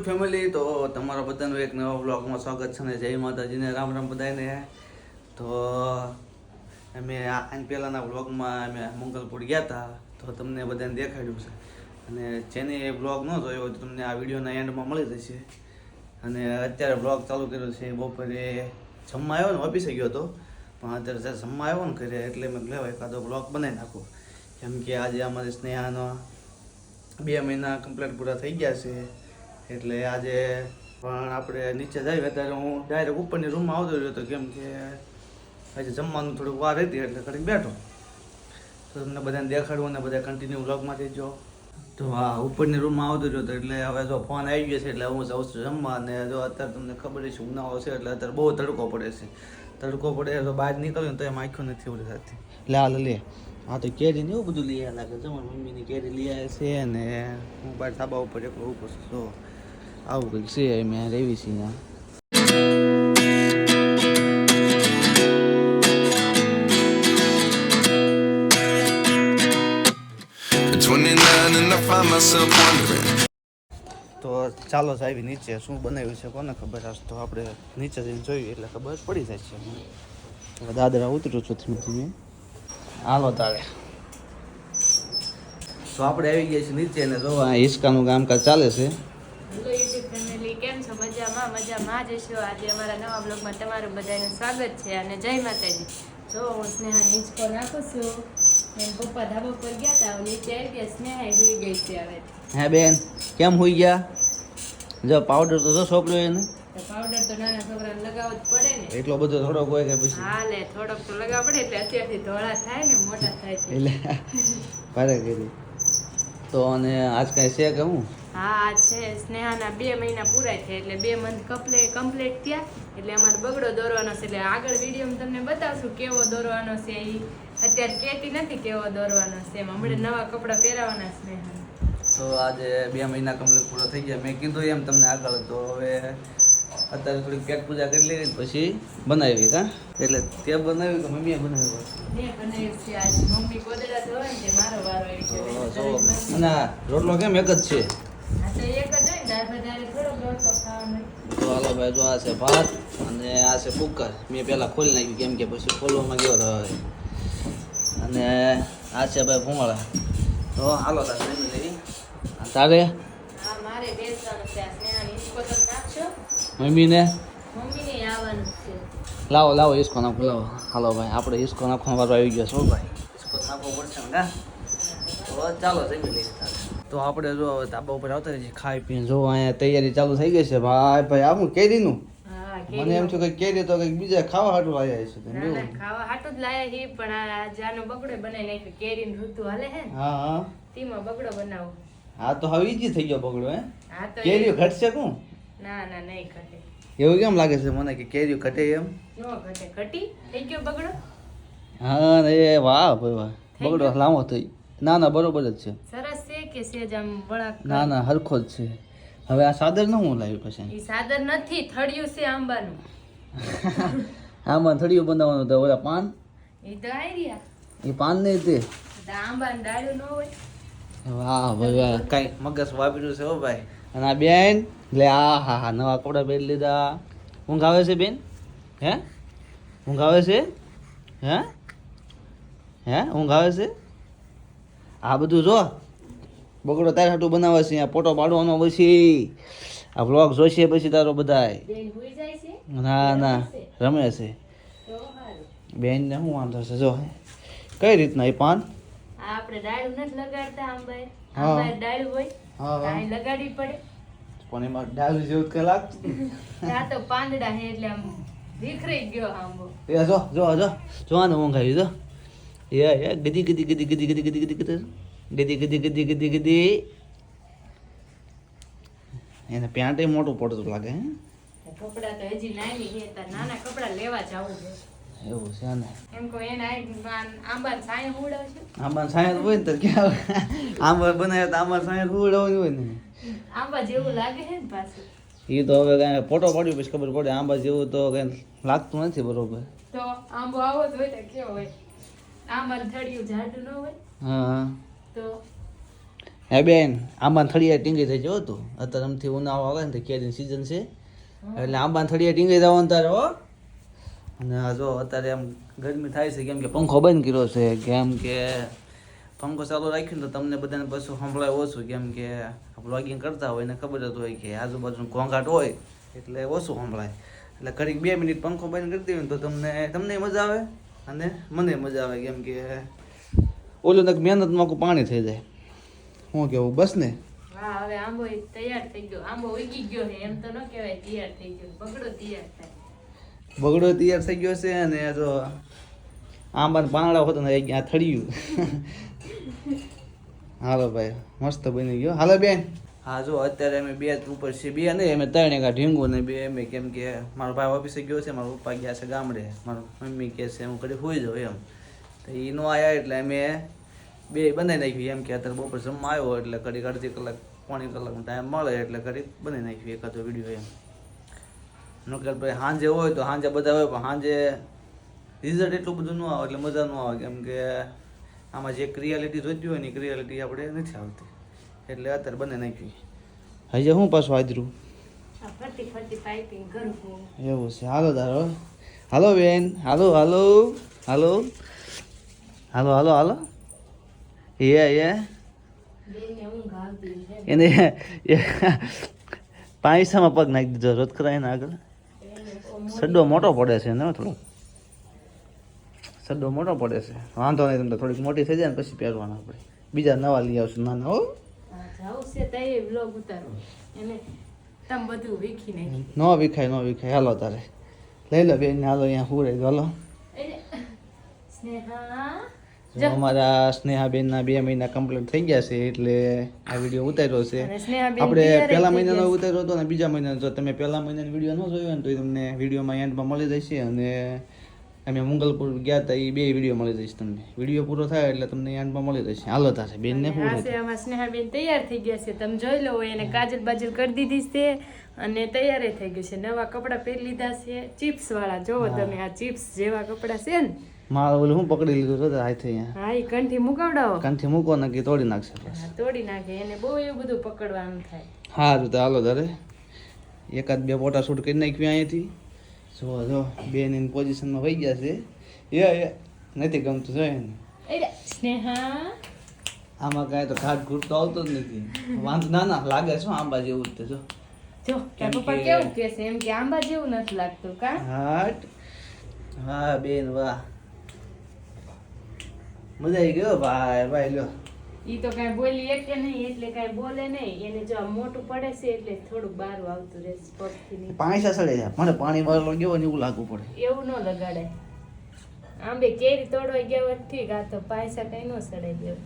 Family, તો તમારા બધાનું એક નવા બ્લોગમાં સ્વાગત છે ને જય માતાજીને રામ રામ બધાને. તો અમે આની પહેલાંના બ્લોગમાં અમે મંગલપુર ગયા હતા, તો તમને બધાને દેખાડ્યું છે. અને જેને એ બ્લોગ ન જોયો હોય તો તમને આ વિડીયોના એન્ડમાં મળી જશે. અને અત્યારે બ્લોગ ચાલુ કર્યો છે. બપોરે જમવા આવ્યો ને, ઓફિસે ગયો હતો, પણ અત્યારે જ્યારે જમવા આવ્યો ને ઘરે એટલે મેં લેવાય એકાદો બ્લોગ બનાવી નાખો. કેમ કે આજે અમારે સ્નેહાનો 2 મહિના કમ્પ્લીટ પૂરા થઈ ગયા છે. એટલે આજે પણ આપણે નીચે જઈએ. અત્યારે હું ડાયરેક્ટ ઉપરની રૂમમાં આવતો રહ્યો હતો, કેમ કે આજે જમવાનું થોડુંક વાર હતી એટલે ઘડીક બેઠો. તો તમને બધાને દેખાડવું અને બધા કન્ટિન્યુ વ્લોગમાંથી જો. તો હા, ઉપરની રૂમમાં આવતો રહ્યો હતો એટલે હવે જો ફોન આવી ગયો છે એટલે હું જાઉં છું જમવા. અને જો અત્યારે તમને ખબર છે ઉનાળો છે એટલે અત્યારે બહુ તડકો પડે છે. તડકો પડે તો બહાર નીકળ્યો ને તો એમ આંખો નથી ઉડી થતી. લે હાલ લે, હા તો કેરી ને એવું બધું લઈ આવ્યા લાગે છે. મારી મમ્મીની કેરી લઈ આવે છે અને હું બહાર ધાબા ઉપર એકલો ઊભો છું. તો આવું કંઈક છે. મેં રેવી છીએ ત્યાં. તો ચાલો સાહેબ નીચે શું બનાવ્યું છે કોને ખબર. આજ તો આપણે નીચે જઈને જોઈએ એટલે ખબર પડી જાય છે. હવે દાદરા ઉતરું છું ધીમે ધીમે. હાલો તારે. તો આપણે આવી ગયા છીએ નીચે ને જો આ હિસકાનું કામકાજ ચાલે છે. હેલો યુટ્યુબ ફેમિલી, કેમ છો? મજામાં જ છો. આજે અમારા નવા બ્લોગમાં તમારું બધાનું સ્વાગત છે અને જય માતાજી. જો હું સ્નેહા હિંચકો નાખું છું. એમ પપ્પા ધાબા પર ગયા હતા, નીચે આવી ગયા. સ્નેહા હોઈ ગઈ છે હવે. હે બેન, કેમ હોઈ ગયા? જો પાવડર તો જો સોંપડ્યો એને. તો પાવડર તો નાના છોકરાને લગાવવો જ પડે ને. એટલો બધો થોડોક હોય કે પછી? હા લે, થોડોક તો લગાવવો પડે એટલે અત્યારથી ધોળા થાય ને, મોટા થાય છે. એટલે ભારે કરી. તો અને આજ કાંઈ છે કે હું? હા છે. સ્નેહાના 2 મહિના પૂરા થયા એટલે 2 મંથ કમ્પ્લીટ થયા. એટલે અમારે બગડો દોરવાનો છે. એટલે આગળ વિડીયોમાં તમને બતાવશું કેવો દોરવાનો છે. એ અત્યારે કહેતી નથી કેવો દોરવાનો છે. એમ હમણાં નવા કપડાં પહેરાવાના સ્નેહા. તો આજે 2 મહિના કમ્પ્લીટ પૂરા થઈ ગયા. મેં કીધું એમ તમને આગળ. તો હવે અત્યારે થોડીક પેટ પૂજા કરી લેવી પછી બનાવી કા. એટલે તે બનાવ્યું કે મમ્મીએ બનાવ્યું? મેં બનાવ્યું છે આજ. મમ્મી કોદડા ધોવે ને તે મારો વારો આવી ગયો. અને રોટલો કેમ એક જ છે? હા તો એક જ હોય ને, દાળ ભાત થોડો રોટલો ખાવાનો. તો હાલો ભાઈ, જો આ છે ભાત અને આ છે કુકર. મેં પહેલાં ખોલી નાખ્યું કેમ કે પછી ખોલવામાં ગયો રહે. અને આ છે ભાઈ ભૂંગળા. તો હાલો તારે હા મારે બેસવાનું છે. આ સ્નેહાની હિંચકો તમે નાખશો? મમ્મીને મમ્મીને આવવાનું છે. લાવો હિસકો નાખો. લાવો હાલો ભાઈ, આપણે હિસકો નાખવાનો વારો આવી ગયો છો ભાઈ. હિસકો નાખવો પડશે ને કા. તો ચાલો જમી લઈએ. તો આપણે જો હવે ધાબા ઉપર આવતા રહીએ ખાઈ પીને. જો અહીંયા તૈયારી ચાલુ થઈ ગઈ છે ભાઈ. આવું કેરીનું હા, મને એમ છે કે કેરી તો કંઈક બીજા ખાવા હાટું લાવ્યા છે. ના ખાવા હાટું જ લાયા હી, પણ આ જાનો બગડો બનાવી નાખ્યો. કેરીની ઋતુ હાલે હે ને, હા તેમાં બગડો બનાવો. હા તો હવે ઈજી થઈ ગયો બગડો. હે હા તો કેરીઓ ઘટશે કોણ? ના નહીં ઘટે. એવું કેમ લાગે છે મને કે કેરીઓ ઘટે એમ? નો ઘટે. ઘટી થઈ ગયો બગડો. હા એ વાહ ભાઈ વાહ, બગડો લાંબો થઈ. ના બરોબર જ છે. સરસ છે કે સેજ આમ બળાક? ના હરખો જ છે. હવે આ સાદર ન હું લાવ્યું પછી. ઈ સાદર નથી, થળિયું છે આંબાનું. આમાં થળિયું બનાવવાનું તો ઓલા પાન. ઈ તો આઈડિયા. એ પાન નહીં તે. આંબાનું ડાળું ન હોય. વાહ ભાઈ વાહ, કઈ મગજ વાપર્યું છે હો ભાઈ. અને આ બેન લે, હા નવા કપડા પહેરી લીધા. ઊંઘ આવે છે બેન? હે ઊંઘ આવે છે? હે ઊંઘ આવે છે? આ બધું જો બગડો તારે હાટું બનાવે છે. અહીંયા ફોટો પાડવાનો પછી આ બ્લોગ જોશે પછી તારો બધાય. બેન હુઈ જાય છે? ના રમે છે. તો હારું. બેન ને શું વાંધો છે? જો કઈ રીતના એ પાન આ આપણે ડાળું નથી લગાડતા આંબાએ. હા. આંબાએ ડાળું હોય. હા. કાંઈ લગાડવી પડે. પણ એમાં ડાલ જેવું કઈ લાગતું. આ તો પાંદડા હે એટલે આમ વિખરાઈ ગયો આંબો. એ જો આને ઊંઘ આવી. જો એ ગદી એને પેન્ટ મોટું પડતું લાગે. હે કપડા તો હજી નાની હે, તાર નાના કપડા લેવા જાવું છે. એવું છે ને. એમ કહો એને આંબા સાય ઉડાવશે. આંબા સાયર હોય ને તો ક્યાં આંબા બનાવે તો આંબા સાયર ઉડાવવાની હોય ને. આંબા જેવું લાગે છે ને પાછું. એ તો હવે કાંઈ ફોટો પાડ્યું પછી ખબર પડે. આંબા જેવું તો કઈ લાગતું નથી બરોબર. તો આંબો આવો જ હોય તો કેવો હોય? આંબા થળિયું જાડું ન હોય હા તો હે બેન આંબાને થળિયા ટીંગી થઈ જવો તું અત્યારે આમથી ઉનાળો આવે ને તો કેરીની સિઝન છે એટલે આંબાને થળિયા ટીંગી જવાનું તારે હો. અને આ જો અત્યારે આમ ગરમી થાય છે કેમ કે પંખો બંધ કર્યો છે કેમ કે પંખો ચાલુ રાખ્યું ને તો તમને બધાને પાછું સંભળાય ઓછું કેમ કે વ્લોગિંગ કરતા હોય ને ખબર જ હોય કે આજુબાજુનું ઘોંઘાટ હોય એટલે ઓછું સંભળાય એટલે ઘડીક 2 મિનિટ પંખો બંધ કરી દઈએ ને તો તમને મજા આવે અને મને મજા આવે કેમ કે ઓલું તક મહેનતમાં પાણી થઈ જાય શું કેવું બસ ને. હા હવે આંબો તૈયાર થઈ ગયો, આંબો ઉગી ગયો છે એમ તો ન કહેવાય તૈયાર થઈ ગયો, બગડો તૈયાર થાય. બગડો તૈયાર થઈ ગયો છે અને જો આંબાને પાંદડા હોતો ને આ થળિયું. હાલો ભાઈ મસ્ત બની ગયો. હાલો બેન. હા જો અત્યારે અમે 2 ઉપર છે, 2 નહીં અમે 3 એકા ઢીંગું ને 2 અમે કેમ કે મારો ભાઈ ઓફિસે ગયો છે, મારા પપ્પા ગયા છે ગામડે, મારી મમ્મી કહે છે હું ઘડી હોઈ જાઉં એમ તો એ નો આવ્યા એટલે અમે 2 બનાવી નાખ્યું એમ કે અત્યારે બપોર જમવા આવ્યો એટલે ઘડીક અડધી કલાક પોણી કલાકનો ટાઈમ મળે એટલે ઘડીક બનાવી નાખ્યું એકાદો વિડીયો એમ. નકર ભાઈ સાંજે હોય તો સાંજે બધા હોય પણ સાંજે રિઝલ્ટ એટલું બધું ન આવે એટલે મજા ન આવે કેમ કે આમાં જે રિયાલિટી જોઈતી હોય ને એ રિયાલિટી આપણે નથી આવતી એટલે અત્યારે બને નાખી. હજી શું પાછું હાજરું ફરતી ફરતી પાઇપિંગ કરું એવું છે. હાલો તારો હાલો બેન હાલો હાલો હાલો હાલો હાલો હાલો એ બેનને ઊંઘ આવતી છે એને પાયસામાં પગ નાખી દીધો રોજ કરાય આગળ. સડ્ડો મોટો પડે છે ને થોડો સડ્ડો મોટો પડે છે. વાંધો નહીં તમને થોડીક મોટી થઈ જાય ને પછી પહેરવાના આપણે બીજા નવા લઈ આવશું નાના હો. જાવ છે તઈ વ્લોગ ઉતારો એને તમ બધું વીખી નાખી. ન વિખાય હાલો તારે લઈ લો બેન હાલો અહીંયા હું રહી હાલો. સ્નેહા જો અમારા સ્નેહાબેનના 2 મહિના કમ્પ્લીટ થઈ ગયા છે એટલે આ વિડીયો ઉતાર્યો છે. અને સ્નેહાબેન આપણે તૈયાર પહેલા થઈ મહિનાનો ગયા છે. ઉતાર્યો હતો અને બીજા મહિનાનો જો તમે પહેલા મહિનાનો વિડીયો ન જોયો હોય ને તો એ તમને વિડીયોમાં એન્ડમાં મળી જશે અને અમે મંગલપુર ગયા હતા એ 2 વિડીયો મળી જશે તમને. વિડીયો પૂરો થાય એટલે તમને એન્ડમાં મળી જશે. હાલો તારે બેનને શું આ છે અમારા સ્નેહાબેન તૈયાર થઈ ગયા છે, તમે જોઈ લો એને કાજલ બાજલ કરી દીધી છે અને તૈયાર થઈ ગયું છે. નવા કપડાં પહેરી લીધા છે ચિપ્સ વાળા, જોવો તમે આ ચિપ્સ જેવા કપડાં છે ને. મારે ઓલું શું પકડી લીધું છે હાથે અહીંયા હા એ કંઠી મુકાવડાવો, કાનથી મૂકો ને કે તોડી નાખશે બસ. હા, તોડી નાખે એને બહુ એવું બધું પકડવાનું થાય. સારું તો હાલો તારે એકાદ 2 ફોટા શૂટ કરી નાખ્યું અહીંયાથી. જો બેન એની પોઝિશનમાં વહી ગયા છે. એ નથી ગમતું જોઈએ ને એરે સ્નેહા આમાં કાંઈ તો ઘાટ ઘૂટ તો આવતો જ નથી. વાંધો ના લાગે છે આંબા જેવું જ તે જો. જો તાર કેમ પપ્પા કે- કેવું કહે છે એમ કે આંબા જેવું નથી લાગતું કા. હાટ વાહ બેન વાહ મજા આવી ગયો ભાઈ લ્યો. ઈ તો કાંઈ બોલી એક નહીં એટલે કાંઈ બોલે નહીં, એને જો આમ મોટું પડે છે એટલે થોડુંક બારું આવતું રહે છે પગથી નીચે. પાણી સડે છે મને પાણી વાળો ગયો ને એવું લાગવું પડે. એવું ન લગાડાય. આંબે કેરી તોડવા ગયા હોય ઠીક, આ તો પાયસા કઈ ન સડાઈ દેવું.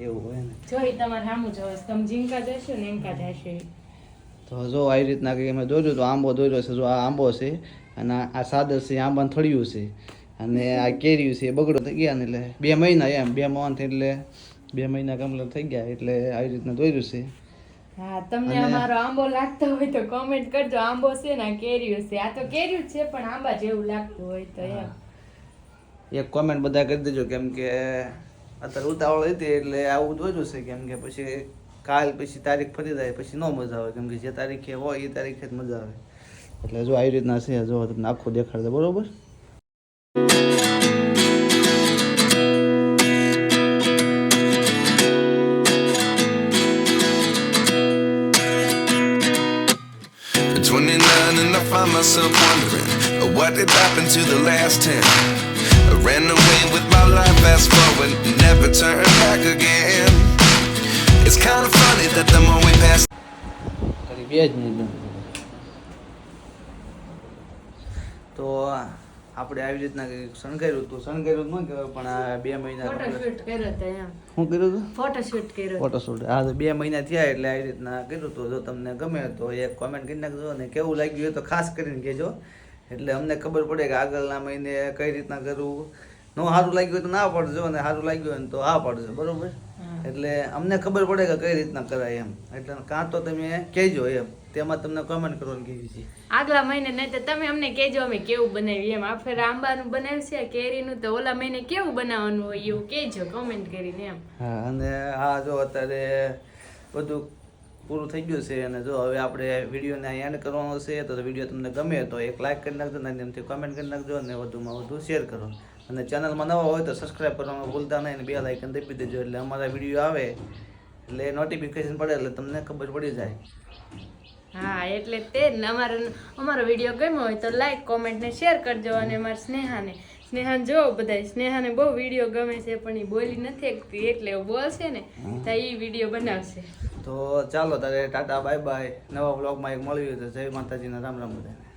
એવું હોય ને જોઈ તમારે સામું જોવે છે. તમે ઝીંકા દેશો ને એંકા દેશો. તો જો આવી રીતના કંઈક અમે દોર્યો તો આંબો દોર્યો છે. જો આ આંબો છે અને આ સાદર છે આંબાને થળિયું છે અને આ કેરીયું છે એ બગડો થઈ ગયા ને એટલે 2 મહિના એમ 2 month એટલે 2 મહિના કમ્પ્લીટ થઈ ગયા એટલે આવી રીતના દોર્યું છે. હા તમને અને- અમારો આંબો લાગતો હોય તો કોમેન્ટ કરજો. આંબો છે ને આ કેરીયું છે, આ તો કેરીયું જ છે પણ આંબા જેવું લાગતું હોય તો એમ. એક કોમેન્ટ બધા કરી દેજો કેમ કે અત્યારે ઉતાવળ હતી એટલે આવું દોર્યું છે કેમ કે પછી કાલ પછી તારીખ ફરી જાય પછી ન મજા આવે કેમ કે જે તારીખે હોય એ તારીખે જ મજા આવે એટલે જો આવી રીતના છે. જો તમને આખું દેખાડશે બરોબર. At 29 and I find myself wondering what did happen to the last 10. I ran away with my life, fast forward, never turn back again. It's kind of funny that the more we pass ખાલી 2 જ minute તો આપણે આવી રીતના કંઈક શણગાર્યું હતું. શણગાર્યું ન કહેવાય પણ આ 2 મહિના ફોટોશૂટ કર્યો તો એમ. શું કર્યું હતું ફોટોશૂટ કર્યો. ફોટોશૂટ. હા તો 2 મહિના થયા એટલે આવી રીતના કર્યું હતું. જો તમને ગમે તો એક કોમેન્ટ કરી નાખજો અને કેવું લાગ્યું એ તો ખાસ કરીને કહેજો એટલે અમને ખબર પડે કે આગળના મહિને કઈ રીતના કરવું. ન સારું લાગ્યું હોય તો ના પાડજો અને સારું લાગ્યું હોય ને તો હા પાડજો બરોબર. એટલે અમને ખબર પડે કે કઈ રીતના કરાય એમ એટલે કાં તો તમે કહેજો એમ તેમાં તમને કમેન્ટ કરવાનું કેવી છે. આગલા મહિને નહીં તો તમે અમને કહેજો અમે કેવું બનાવ્યું એમ. આ ફેર આંબાનું બનાવ્યું છે કેરીનું, તો ઓલા મહિને કેવું બનાવવાનું હોય એવું કહેજો કમેન્ટ કરીને એમ. હા, અને આ જો અત્યારે બધું પૂરું થઈ ગયું છે અને જો હવે આપણે વિડીયોને અહીંયા એન્ડ કરવાનો છે. તો વિડીયો તમને ગમે તો એક લાઈક કરી નાખજો અને એમથી કમેન્ટ કરી નાખજો અને વધુમાં વધુ શેર કરો. અને ચેનલમાં નવા હોય તો સબસ્ક્રાઈબ કરવાનું ભૂલતા નહીં અને બે લાઇકન દબી દેજો એટલે અમારા વિડીયો આવે એટલે નોટિફિકેશન પડે એટલે તમને ખબર પડી જાય. હા એટલે તે જ ને અમારો વિડીયો ગમ્યો હોય તો લાઈક કોમેન્ટ ને શેર કરજો. અને અમારા સ્નેહાને જો બધા સ્નેહાને બહુ વિડીયો ગમે છે પણ એ બોલી નથી શકતી એટલે બોલશે ને તો એ વિડીયો બનાવશે. તો ચાલો તારે ટાટા બાય બાય. નવા વ્લોગમાં એક મળ્યું તો જય માતાજીના રામ રામ બધાને.